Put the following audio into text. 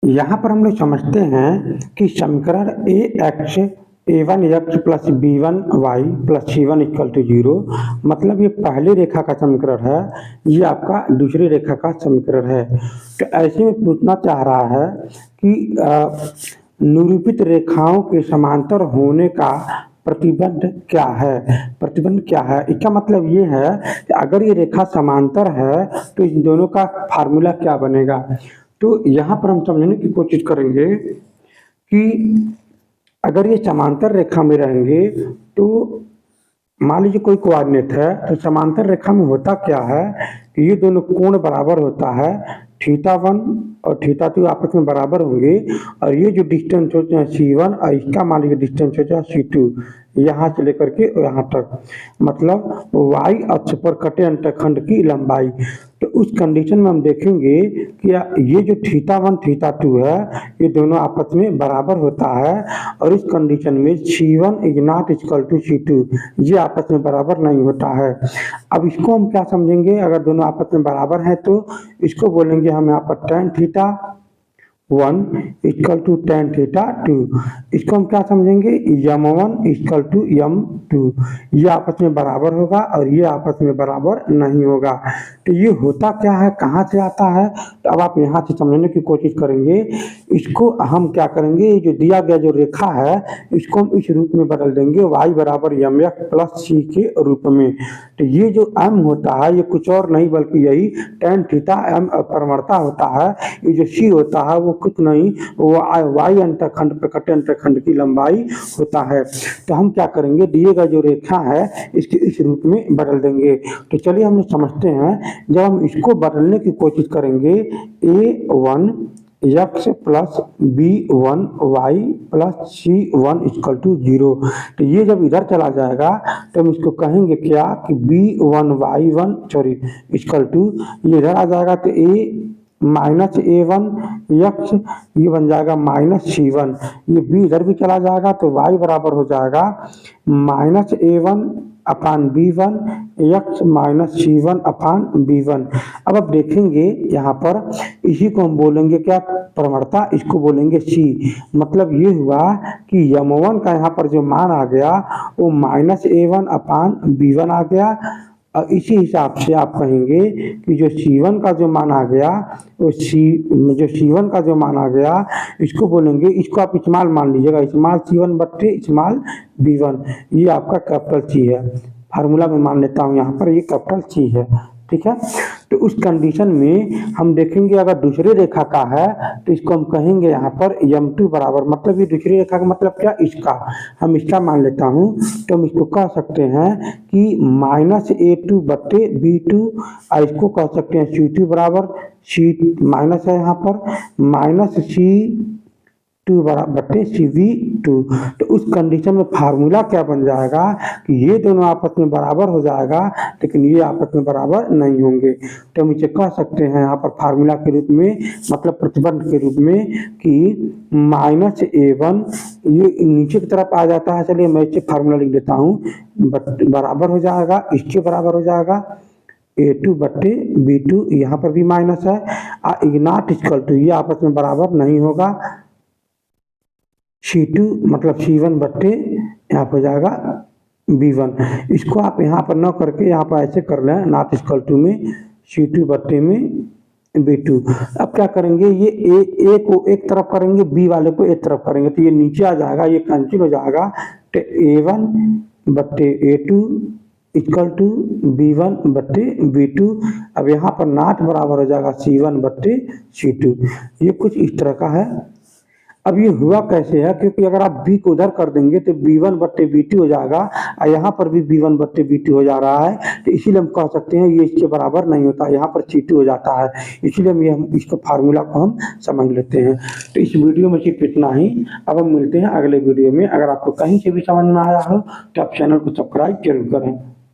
यहाँ पर हम लोग समझते हैं कि समीकरण a x a1 x plus b1 y plus c1 equal to 0, मतलब ये पहली रेखा का समीकरण है, ये आपका दूसरी रेखा का समीकरण है। तो ऐसे में पूछना चाह रहा है कि निरूपित रेखाओं के समांतर होने का प्रतिबंध क्या है। प्रतिबंध क्या है, इसका मतलब ये है कि अगर ये रेखा समांतर है तो इन दोनों का फार्मूला क्या बनेगा। तो यहाँ पर हम समझने की कोशिश करेंगे कि अगर ये समांतर रेखा में रहेंगे तो मान लीजिए कोई कोऑर्डिनेट है, तो समांतर रेखा में होता क्या है कि ये दोनों कोण बराबर होता है, θ1 और θ2 आपस में बराबर होंगे, और ये जो डिस्टेंस होते हैं C1 और इसका मान लीजिए डिस्टेंस होता है C2, यहाँ से लेकर के यहाँ तक, मतलब y अक्ष पर कटे अंतखंड की लंबाई। तो उस कंडीशन में हम देखेंगे कि ये जो θ1 θ2 है ये दोनों आपस में बराबर होता है, और इस कंडीशन में C1 is not equal to C2, ये आपस में बराबर नहीं होता है। अब इसको हम क्या समझेंगे, अगर दोनों आपस में बराबर हैं तो इसको बोलेंगे हम यहाँ पर tan θ1 इक्वल टू tan θ2। इसको हम क्या समझेंगे, m1 इक्वल टू m2, ये आपस में बराबर होगा और ये आपस में बराबर नहीं होगा। तो ये होता क्या है, कहाँ से आता है, तो अब आप यहाँ से समझने की कोशिश करेंगे। इसको हम क्या करेंगे, ये जो दिया गया जो रेखा है इसको हम इस रूप में बदल देंगे, y बराबर mx प्लस c के रूप में। तो ये जो m होता है ये कुछ और नहीं बल्कि यही tan थीटा m प्रवणता होता है, ये जो c होता है वो कुछ नहीं, वो y अंतखंड पे कटे अंतखंड की लंबाई होता है। तो हम क्या करेंगे, दिए गए जो रेखा है इसके इस रूप में बदल देंगे। तो चलिए हम समझते हैं, जब हम इसको बदलने की कोशिश करेंगे a1 x plus b1 y plus c1 equal to 0, तो ये जब इधर चला जाएगा तो हम इसको कहेंगे क्या कि b1 y1 sorry equal to, ये इधर आ जाएगा तो a माइनस a1 x, ये बन जाएगा माइनस c1, ये b इधर भी चला जाएगा तो y बराबर हो जाएगा माइनस a1 अपान b1 x माइनस c1 अपान b1। अब आप देखेंगे यहाँ पर इसी को हम बोलेंगे क्या, प्रवणता, इसको बोलेंगे c। मतलब ये हुआ कि m1 का यहाँ पर जो मान आ गया वो माइनस a1 अपान b1 आ गया, और इसी हिसाब से आप कहेंगे कि जो C1 का जो मान आ गया वो जो C1 का जो मान आ गया इसको बोलेंगे, इसको आप स्मॉल मान लीजिएगा, स्मॉल C1 बट्टे स्मॉल B1, ये आपका कैपिटल C है। फार्मूला में मान लेता हूँ यहाँ पर ये कैपिटल C है, ठीक है। तो उस कंडीशन में हम देखेंगे अगर दूसरी रेखा का है तो इसको हम कहेंगे यहाँ पर m2 बराबर, मतलब ये दूसरी रेखा का मतलब क्या, इसका हम इसका मान लेता हूँ, तो हम इसको कह सकते हैं कि माइनस a2 बट्टे b2, और इसको कह सकते हैं c2 बराबर, c माइनस है यहाँ पर माइनस c2 बट्टे cv2। तो उस कंडीशन में फार्मूला क्या बन जाएगा कि ये दोनों आपस में बराबर हो जाएगा लेकिन ये आपस में बराबर नहीं होंगे। तो हम इसे कह सकते हैं यहाँ पर फार्मूला के रूप में, मतलब प्रतिबंध के रूप में, कि माइनस a1 ये नीचे की तरफ आ जाता है, चलिए मैं इसे फार्मूला लिख देता हूँ, बराबर हो जाएगा, इसके बराबर हो जाएगा a2 बट्टे b2, यहाँ पर भी माइनस है, इग्नॉट इक्वल टू, ये आपस में बराबर नहीं होगा, C2 मतलब C1 बट्टे यहाँ पर जाएगा B1। इसको आप यहाँ पर न करके यहाँ पर ऐसे कर लें, नॉट इक्वल टू में C2 बट्टे में B2। अब क्या करेंगे, ये A को एक तरफ करेंगे, B वाले को एक तरफ करेंगे, तो ये नीचे आ जाएगा, ये कैंसिल हो जाएगा, तो A1 बट्टे A2 इक्वल टू B1 बट्टे B2। अब यहाँ पर नॉट बराबर हो जाएगा C1 बट्टे C2। ये कुछ इस तरह का है। अब ये हुआ कैसे है, क्योंकि अगर आप b को उधर कर देंगे तो b1 बट्टे b2 हो जाएगा, और यहाँ पर भी b1 बट्टे b2 हो जा रहा है, तो इसीलिए हम कह सकते हैं ये इसके बराबर नहीं होता, यहाँ पर c2 हो जाता है, इसलिए हम इसको फार्मूला को हम समझ लेते हैं। तो इस वीडियो में सिर्फ इतना ही, अब हम मिलते हैं अगले वीडियो में। अगर आपको कहीं से भी समझ में आया हो तो आप चैनल को सब्सक्राइब जरूर करें।